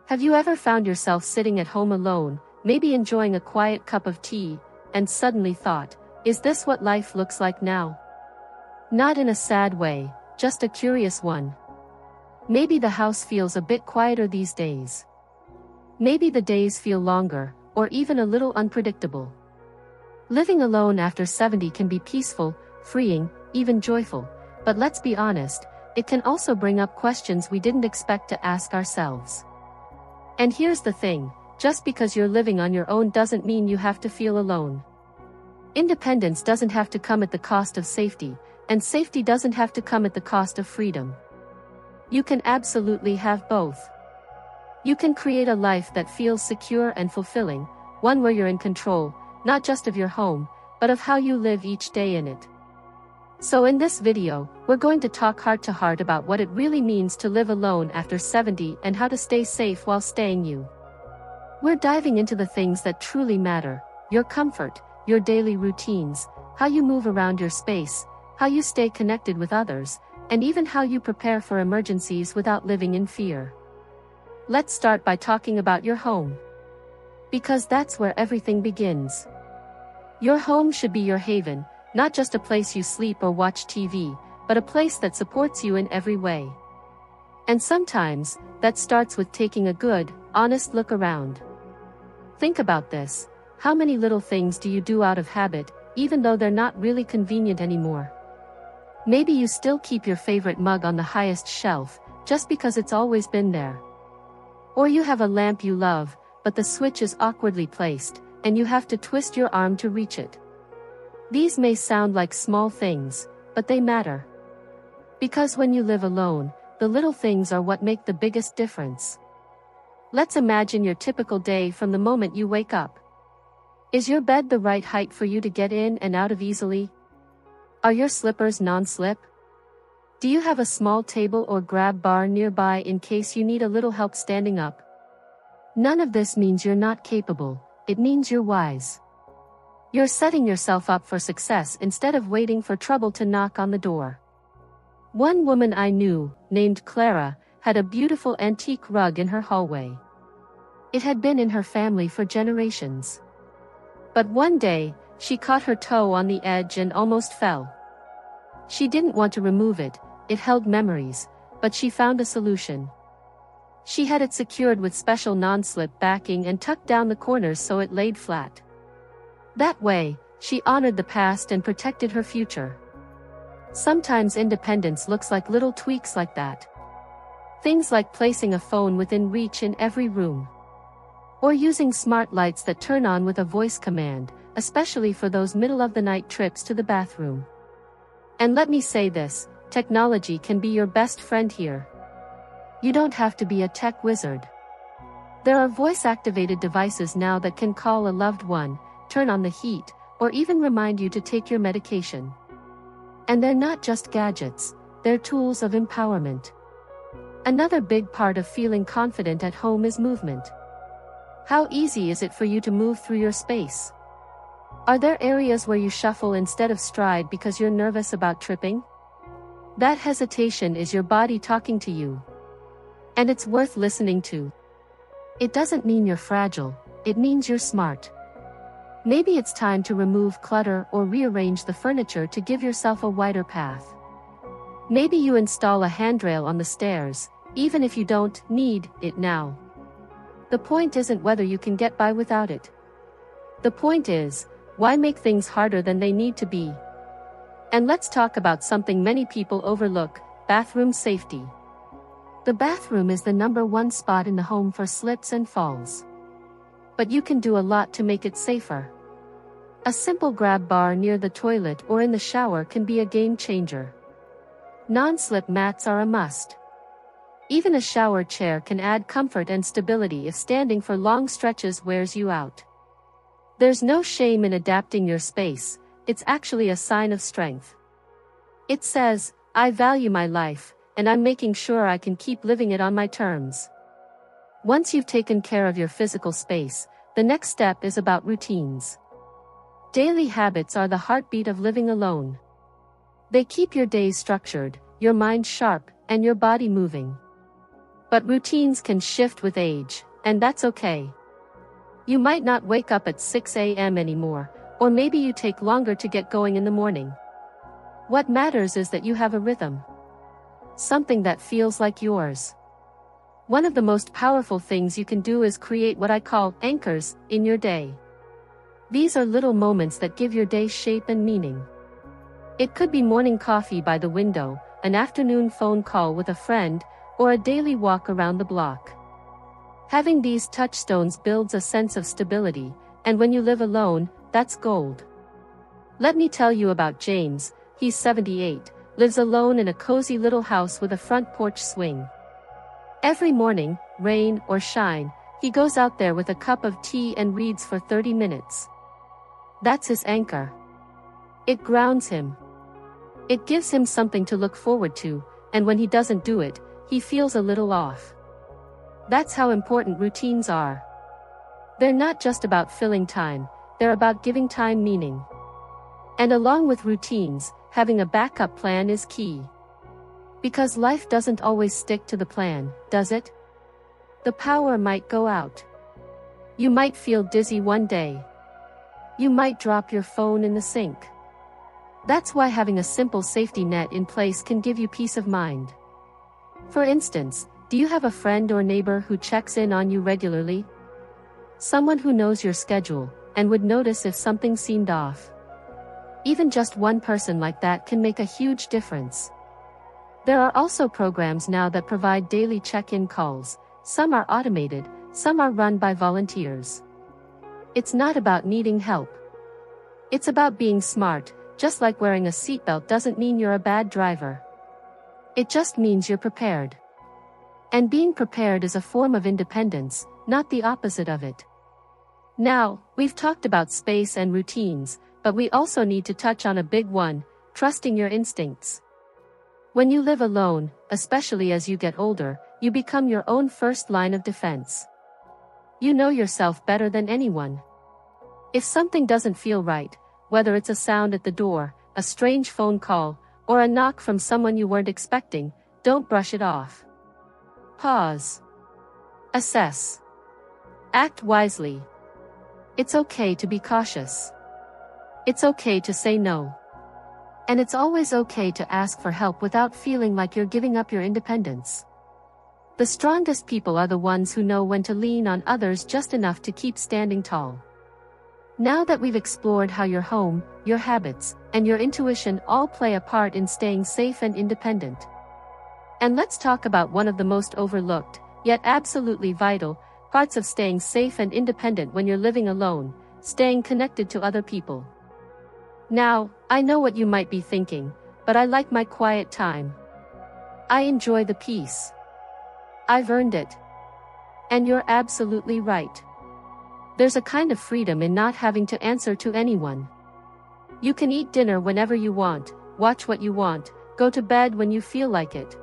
Have you ever found yourself sitting at home alone, maybe enjoying a quiet cup of tea, and suddenly thought, is this what life looks like now? Not in a sad way, just a curious one. Maybe the house feels a bit quieter these days. Maybe the days feel longer, or even a little unpredictable. Living alone after 70 can be peaceful, freeing, even joyful, but let's be honest, it can also bring up questions we didn't expect to ask ourselves. And here's the thing, just because you're living on your own doesn't mean you have to feel alone. Independence doesn't have to come at the cost of safety, and safety doesn't have to come at the cost of freedom. You can absolutely have both. You can create a life that feels secure and fulfilling, one where you're in control, not just of your home, but of how you live each day in it. So in this video, we're going to talk heart to heart about what it really means to live alone after 70 and how to stay safe while staying you. We're diving into the things that truly matter, your comfort, your daily routines, how you move around your space, how you stay connected with others, and even how you prepare for emergencies without living in fear. Let's start by talking about your home. Because that's where everything begins. Your home should be your haven, not just a place you sleep or watch TV, but a place that supports you in every way. And sometimes, that starts with taking a good, honest look around. Think about this. How many little things do you do out of habit, even though they're not really convenient anymore? Maybe you still keep your favorite mug on the highest shelf, just because it's always been there. Or you have a lamp you love, but the switch is awkwardly placed, and you have to twist your arm to reach it. These may sound like small things, but they matter. Because when you live alone, the little things are what make the biggest difference. Let's imagine your typical day from the moment you wake up. Is your bed the right height for you to get in and out of easily? Are your slippers non-slip? Do you have a small table or grab bar nearby in case you need a little help standing up? None of this means you're not capable, it means you're wise. You're setting yourself up for success instead of waiting for trouble to knock on the door. One woman I knew, named Clara, had a beautiful antique rug in her hallway. It had been in her family for generations. But one day, she caught her toe on the edge and almost fell. She didn't want to remove it, it held memories, but she found a solution. She had it secured with special non-slip backing and tucked down the corners so it laid flat. That way, she honored the past and protected her future. Sometimes independence looks like little tweaks like that. Things like placing a phone within reach in every room. Or using smart lights that turn on with a voice command, especially for those middle-of-the-night trips to the bathroom. And let me say this, technology can be your best friend here. You don't have to be a tech wizard. There are voice-activated devices now that can call a loved one, turn on the heat, or even remind you to take your medication. And they're not just gadgets, they're tools of empowerment. Another big part of feeling confident at home is movement. How easy is it for you to move through your space? Are there areas where you shuffle instead of stride because you're nervous about tripping? That hesitation is your body talking to you. And it's worth listening to. It doesn't mean you're fragile, it means you're smart. Maybe it's time to remove clutter or rearrange the furniture to give yourself a wider path. Maybe you install a handrail on the stairs, even if you don't need it now. The point isn't whether you can get by without it. The point is, why make things harder than they need to be? And let's talk about something many people overlook, bathroom safety. The bathroom is the #1 spot in the home for slips and falls. But you can do a lot to make it safer. A simple grab bar near the toilet or in the shower can be a game changer. Non-slip mats are a must. Even a shower chair can add comfort and stability if standing for long stretches wears you out. There's no shame in adapting your space, it's actually a sign of strength. It says, I value my life, and I'm making sure I can keep living it on my terms. Once you've taken care of your physical space, the next step is about routines. Daily habits are the heartbeat of living alone. They keep your days structured, your mind sharp, and your body moving. But routines can shift with age, and that's okay. You might not wake up at 6 a.m. anymore, or maybe you take longer to get going in the morning. What matters is that you have a rhythm. Something that feels like yours. One of the most powerful things you can do is create what I call anchors in your day. These are little moments that give your day shape and meaning. It could be morning coffee by the window, an afternoon phone call with a friend, or a daily walk around the block. Having these touchstones builds a sense of stability, and when you live alone, that's gold. Let me tell you about James. He's 78, lives alone in a cozy little house with a front porch swing. Every morning, rain or shine, he goes out there with a cup of tea and reads for 30 minutes. That's his anchor. It grounds him. It gives him something to look forward to, and when he doesn't do it, he feels a little off. That's how important routines are. They're not just about filling time, they're about giving time meaning. And along with routines, having a backup plan is key. Because life doesn't always stick to the plan, does it? The power might go out. You might feel dizzy one day. You might drop your phone in the sink. That's why having a simple safety net in place can give you peace of mind. For instance, do you have a friend or neighbor who checks in on you regularly? Someone who knows your schedule, and would notice if something seemed off. Even just one person like that can make a huge difference. There are also programs now that provide daily check-in calls. Some are automated, some are run by volunteers. It's not about needing help. It's about being smart, just like wearing a seatbelt doesn't mean you're a bad driver. It just means you're prepared. And being prepared is a form of independence, not the opposite of it. Now, we've talked about space and routines, but we also need to touch on a big one, trusting your instincts. When you live alone, especially as you get older, you become your own first line of defense. You know yourself better than anyone. If something doesn't feel right, whether it's a sound at the door, a strange phone call, or a knock from someone you weren't expecting, don't brush it off. Pause. Assess. Act wisely. It's okay to be cautious. It's okay to say no. And it's always okay to ask for help without feeling like you're giving up your independence. The strongest people are the ones who know when to lean on others just enough to keep standing tall. Now that we've explored how your home, your habits, and your intuition all play a part in staying safe and independent. And let's talk about one of the most overlooked, yet absolutely vital, parts of staying safe and independent when you're living alone, staying connected to other people. Now, I know what you might be thinking, but I like my quiet time. I enjoy the peace. I've earned it. And you're absolutely right. There's a kind of freedom in not having to answer to anyone. You can eat dinner whenever you want, watch what you want, go to bed when you feel like it.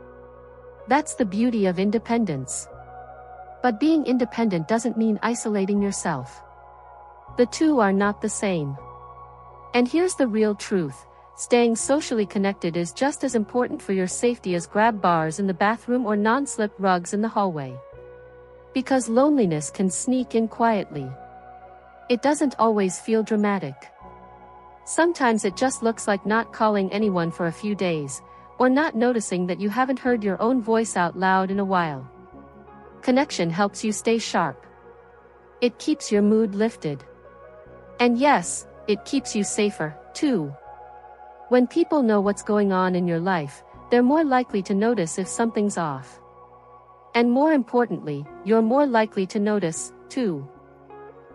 That's the beauty of independence. But being independent doesn't mean isolating yourself. The two are not the same. And here's the real truth, staying socially connected is just as important for your safety as grab bars in the bathroom or non-slip rugs in the hallway. Because loneliness can sneak in quietly. It doesn't always feel dramatic. Sometimes it just looks like not calling anyone for a few days, or not noticing that you haven't heard your own voice out loud in a while. Connection helps you stay sharp. It keeps your mood lifted. And yes, it keeps you safer, too. When people know what's going on in your life, they're more likely to notice if something's off. And more importantly, you're more likely to notice, too.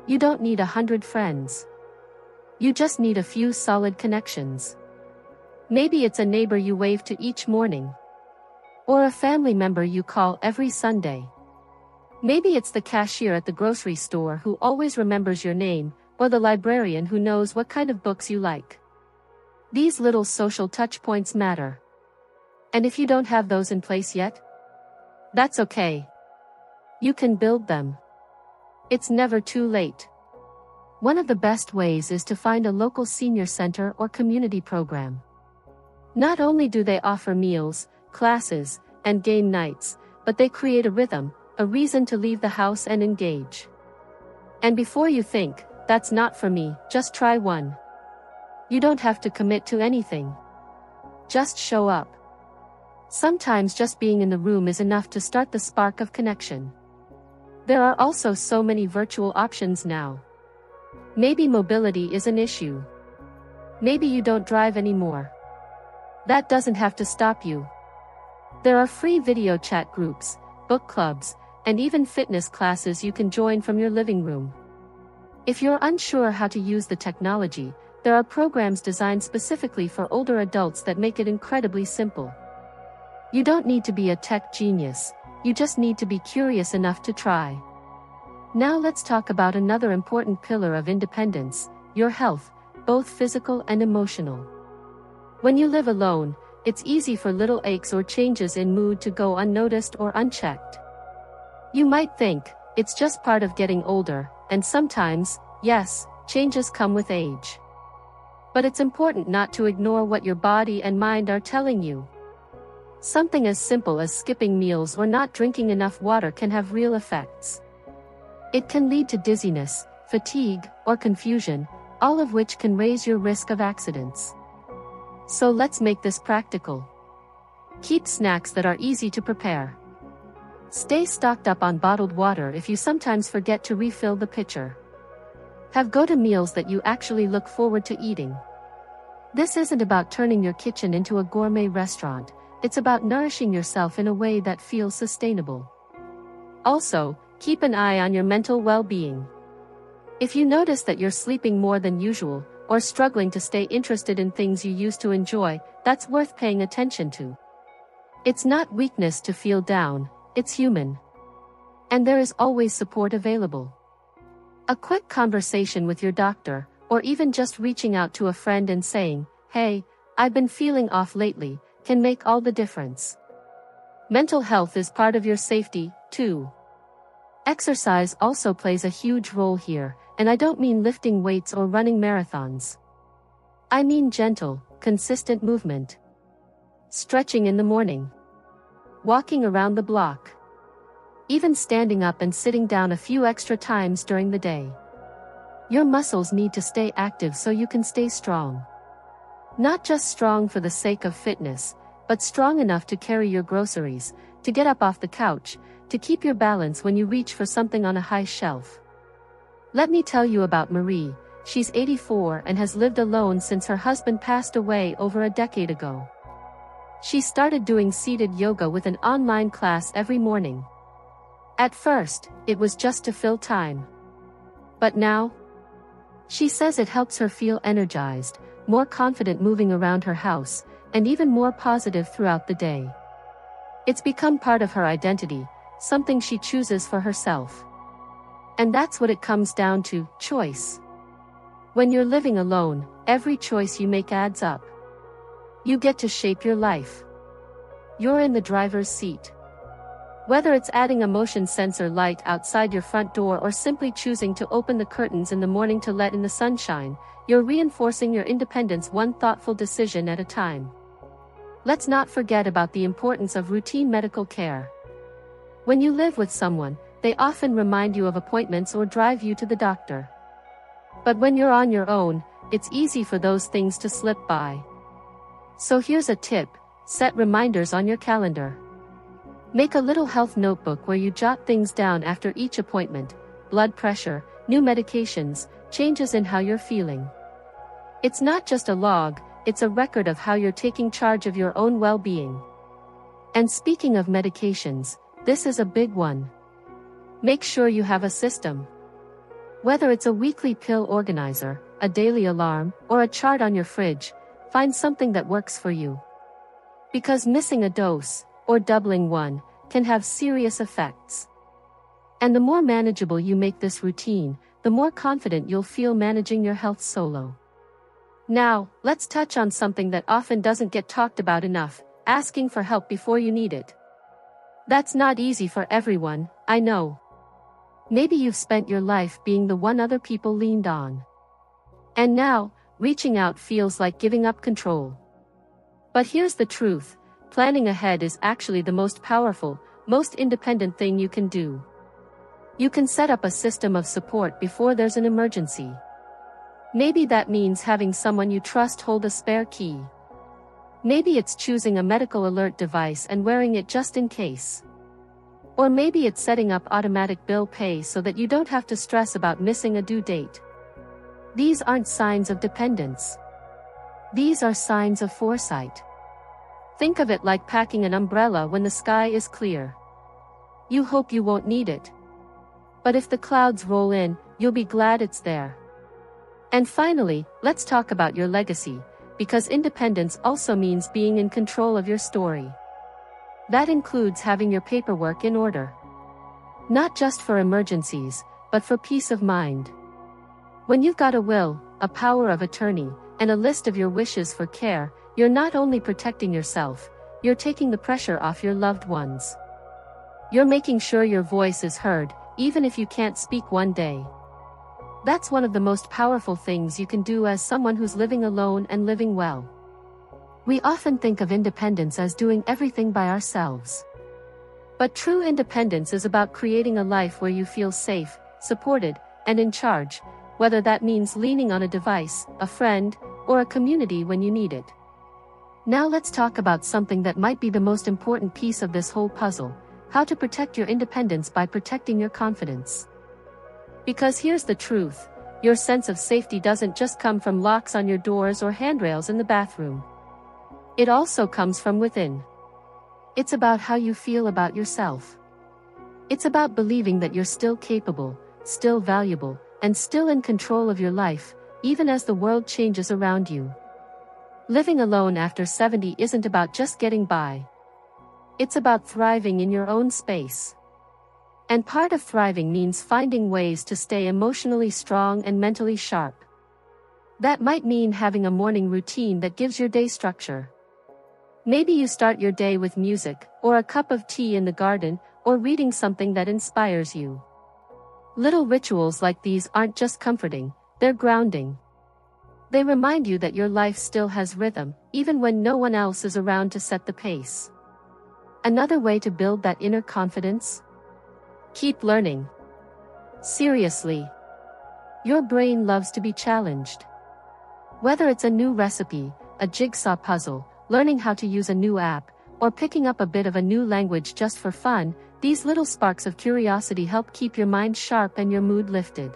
You don't need 100 friends. You just need a few solid connections. Maybe it's a neighbor you wave to each morning. Or a family member you call every Sunday. Maybe it's the cashier at the grocery store who always remembers your name, or the librarian who knows what kind of books you like. These little social touchpoints matter. And if you don't have those in place yet, that's okay. You can build them. It's never too late. One of the best ways is to find a local senior center or community program. Not only do they offer meals, classes, and game nights, but they create a rhythm, a reason to leave the house and engage. And before you think, "That's not for me," just try one. You don't have to commit to anything. Just show up. Sometimes just being in the room is enough to start the spark of connection. There are also so many virtual options now. Maybe mobility is an issue. Maybe you don't drive anymore. That doesn't have to stop you. There are free video chat groups, book clubs, and even fitness classes you can join from your living room. If you're unsure how to use the technology, there are programs designed specifically for older adults that make it incredibly simple. You don't need to be a tech genius, you just need to be curious enough to try. Now let's talk about another important pillar of independence, your health, both physical and emotional. When you live alone, it's easy for little aches or changes in mood to go unnoticed or unchecked. You might think, it's just part of getting older, and sometimes, yes, changes come with age. But it's important not to ignore what your body and mind are telling you. Something as simple as skipping meals or not drinking enough water can have real effects. It can lead to dizziness, fatigue, or confusion, all of which can raise your risk of accidents. So let's make this practical. Keep snacks that are easy to prepare. Stay stocked up on bottled water if you sometimes forget to refill the pitcher. Have go-to meals that you actually look forward to eating. This isn't about turning your kitchen into a gourmet restaurant, it's about nourishing yourself in a way that feels sustainable. Also, keep an eye on your mental well-being. If you notice that you're sleeping more than usual, or struggling to stay interested in things you used to enjoy, that's worth paying attention to. It's not weakness to feel down, it's human. And there is always support available. A quick conversation with your doctor, or even just reaching out to a friend and saying, "Hey, I've been feeling off lately," can make all the difference. Mental health is part of your safety, too. Exercise also plays a huge role here, and I don't mean lifting weights or running marathons. I mean gentle, consistent movement. Stretching in the morning. Walking around the block. Even standing up and sitting down a few extra times during the day. Your muscles need to stay active so you can stay strong. Not just strong for the sake of fitness, but strong enough to carry your groceries, to get up off the couch, to keep your balance when you reach for something on a high shelf. Let me tell you about Marie. She's 84 and has lived alone since her husband passed away over a decade ago. She started doing seated yoga with an online class every morning. At first, it was just to fill time. But now, she says it helps her feel energized, more confident moving around her house, and even more positive throughout the day. It's become part of her identity, something she chooses for herself. And that's what it comes down to, choice. When you're living alone, every choice you make adds up. You get to shape your life. You're in the driver's seat. Whether it's adding a motion sensor light outside your front door or simply choosing to open the curtains in the morning to let in the sunshine, you're reinforcing your independence one thoughtful decision at a time. Let's not forget about the importance of routine medical care. When you live with someone, they often remind you of appointments or drive you to the doctor. But when you're on your own, it's easy for those things to slip by. So here's a tip: set reminders on your calendar. Make a little health notebook where you jot things down after each appointment: blood pressure, new medications, changes in how you're feeling. It's not just a log, it's a record of how you're taking charge of your own well-being. And speaking of medications, this is a big one. Make sure you have a system. Whether it's a weekly pill organizer, a daily alarm, or a chart on your fridge, find something that works for you. Because missing a dose, or doubling one, can have serious effects. And the more manageable you make this routine, the more confident you'll feel managing your health solo. Now, let's touch on something that often doesn't get talked about enough: asking for help before you need it. That's not easy for everyone, I know. Maybe you've spent your life being the one other people leaned on. And now, reaching out feels like giving up control. But here's the truth: planning ahead is actually the most powerful, most independent thing you can do. You can set up a system of support before there's an emergency. Maybe that means having someone you trust hold a spare key. Maybe it's choosing a medical alert device and wearing it just in case. Or maybe it's setting up automatic bill pay so that you don't have to stress about missing a due date. These aren't signs of dependence. These are signs of foresight. Think of it like packing an umbrella when the sky is clear. You hope you won't need it. But if the clouds roll in, you'll be glad it's there. And finally, let's talk about your legacy, because independence also means being in control of your story. That includes having your paperwork in order. Not just for emergencies, but for peace of mind. When you've got a will, a power of attorney, and a list of your wishes for care, you're not only protecting yourself, you're taking the pressure off your loved ones. You're making sure your voice is heard, even if you can't speak one day. That's one of the most powerful things you can do as someone who's living alone and living well. We often think of independence as doing everything by ourselves. But true independence is about creating a life where you feel safe, supported, and in charge, whether that means leaning on a device, a friend, or a community when you need it. Now let's talk about something that might be the most important piece of this whole puzzle: how to protect your independence by protecting your confidence. Because here's the truth, your sense of safety doesn't just come from locks on your doors or handrails in the bathroom. It also comes from within. It's about how you feel about yourself. It's about believing that you're still capable, still valuable, and still in control of your life, even as the world changes around you. Living alone after 70 isn't about just getting by. It's about thriving in your own space. And part of thriving means finding ways to stay emotionally strong and mentally sharp. That might mean having a morning routine that gives your day structure. Maybe you start your day with music, or a cup of tea in the garden, or reading something that inspires you. Little rituals like these aren't just comforting, they're grounding. They remind you that your life still has rhythm, even when no one else is around to set the pace. Another way to build that inner confidence? Keep learning. Seriously. Your brain loves to be challenged. Whether it's a new recipe, a jigsaw puzzle, learning how to use a new app, or picking up a bit of a new language just for fun, these little sparks of curiosity help keep your mind sharp and your mood lifted.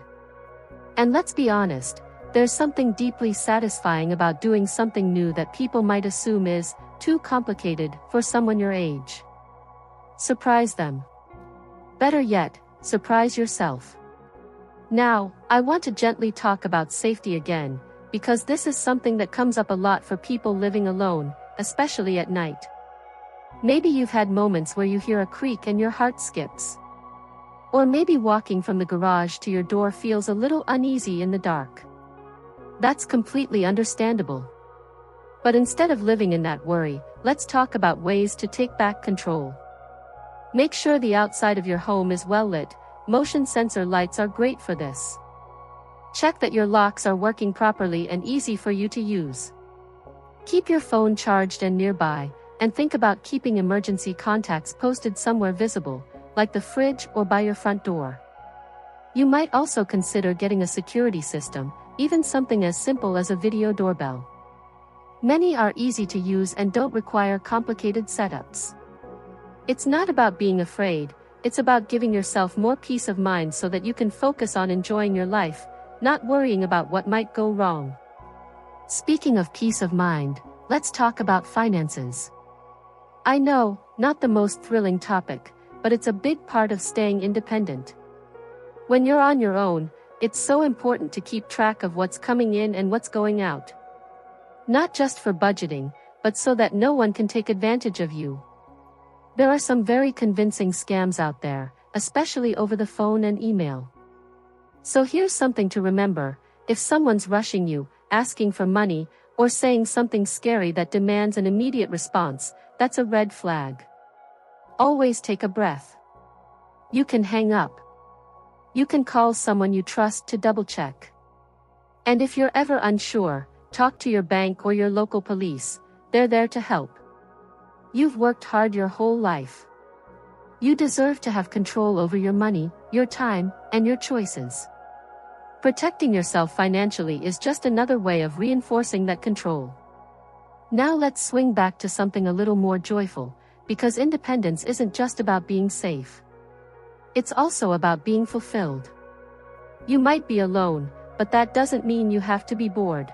And let's be honest, there's something deeply satisfying about doing something new that people might assume is too complicated for someone your age. Surprise them. Better yet, surprise yourself. Now, I want to gently talk about safety again, because this is something that comes up a lot for people living alone, especially at night. Maybe you've had moments where you hear a creak and your heart skips. Or maybe walking from the garage to your door feels a little uneasy in the dark. That's completely understandable. But instead of living in that worry, let's talk about ways to take back control. Make sure the outside of your home is well lit. Motion sensor lights are great for this. Check that your locks are working properly and easy for you to use. Keep your phone charged and nearby, and think about keeping emergency contacts posted somewhere visible, like the fridge or by your front door. You might also consider getting a security system, even something as simple as a video doorbell. Many are easy to use and don't require complicated setups. It's not about being afraid, it's about giving yourself more peace of mind so that you can focus on enjoying your life, not worrying about what might go wrong. Speaking of peace of mind, let's talk about finances. I know, not the most thrilling topic, but it's a big part of staying independent. When you're on your own, it's so important to keep track of what's coming in and what's going out. Not just for budgeting, but so that no one can take advantage of you. There are some very convincing scams out there, especially over the phone and email. So here's something to remember: if someone's rushing you, asking for money, or saying something scary that demands an immediate response, that's a red flag. Always take a breath. You can hang up. You can call someone you trust to double-check. And if you're ever unsure, talk to your bank or your local police. They're there to help. You've worked hard your whole life. You deserve to have control over your money, your time, and your choices. Protecting yourself financially is just another way of reinforcing that control. Now let's swing back to something a little more joyful, because independence isn't just about being safe. It's also about being fulfilled. You might be alone, but that doesn't mean you have to be bored.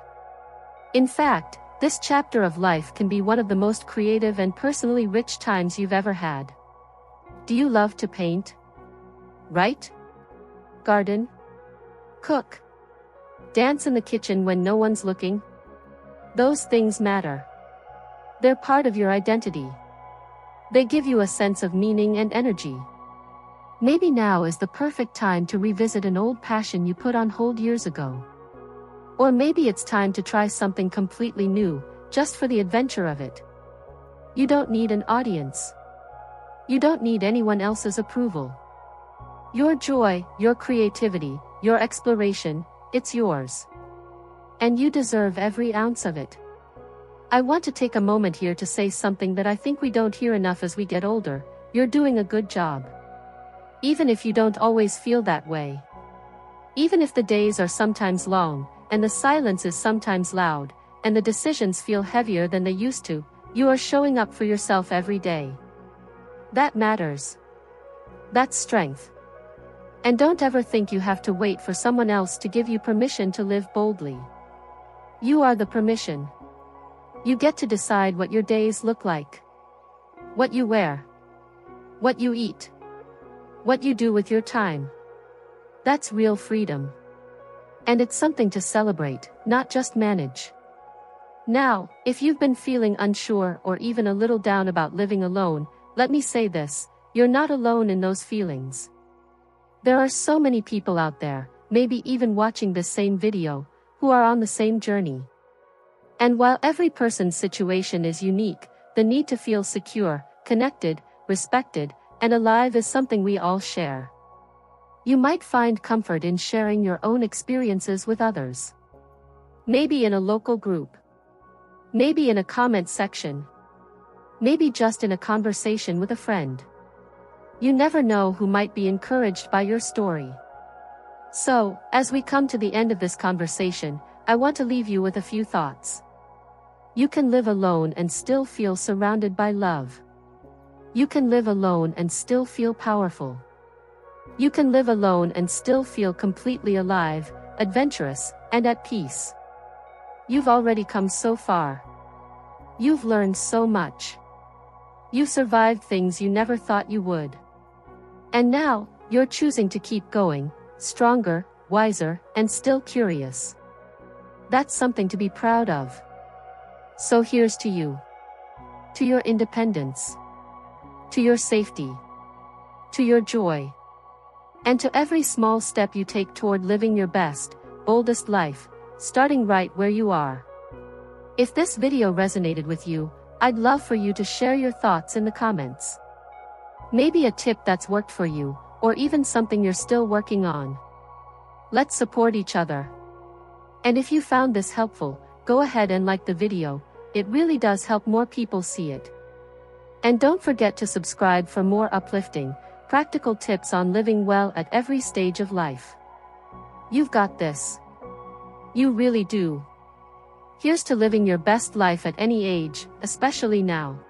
In fact, this chapter of life can be one of the most creative and personally rich times you've ever had. Do you love to paint? Write? Garden? Cook? Dance in the kitchen when no one's looking? Those things matter. They're part of your identity. They give you a sense of meaning and energy. Maybe now is the perfect time to revisit an old passion you put on hold years ago. Or maybe it's time to try something completely new, just for the adventure of it. You don't need an audience. You don't need anyone else's approval. Your joy, your creativity, your exploration, it's yours. And you deserve every ounce of it. I want to take a moment here to say something that I think we don't hear enough as we get older. You're doing a good job. Even if you don't always feel that way. Even if the days are sometimes long, and the silence is sometimes loud, and the decisions feel heavier than they used to, you are showing up for yourself every day. That matters. That's strength. And don't ever think you have to wait for someone else to give you permission to live boldly. You are the permission. You get to decide what your days look like. What you wear. What you eat. What you do with your time. That's real freedom. And it's something to celebrate, not just manage. Now, if you've been feeling unsure or even a little down about living alone, let me say this, you're not alone in those feelings. There are so many people out there, maybe even watching this same video, who are on the same journey. And while every person's situation is unique, the need to feel secure, connected, respected, and alive is something we all share. You might find comfort in sharing your own experiences with others. Maybe in a local group. Maybe in a comment section. Maybe just in a conversation with a friend. You never know who might be encouraged by your story. So, as we come to the end of this conversation, I want to leave you with a few thoughts. You can live alone and still feel surrounded by love. You can live alone and still feel powerful. You can live alone and still feel completely alive, adventurous, and at peace. You've already come so far. You've learned so much. You've survived things you never thought you would. And now, you're choosing to keep going, stronger, wiser, and still curious. That's something to be proud of. So here's to you. To your independence. To your safety. To your joy. And to every small step you take toward living your best, boldest life, starting right where you are. If this video resonated with you, I'd love for you to share your thoughts in the comments. Maybe a tip that's worked for you, or even something you're still working on. Let's support each other. And if you found this helpful, go ahead and like the video, it really does help more people see it. And don't forget to subscribe for more uplifting, practical tips on living well at every stage of life. You've got this. You really do. Here's to living your best life at any age, especially now.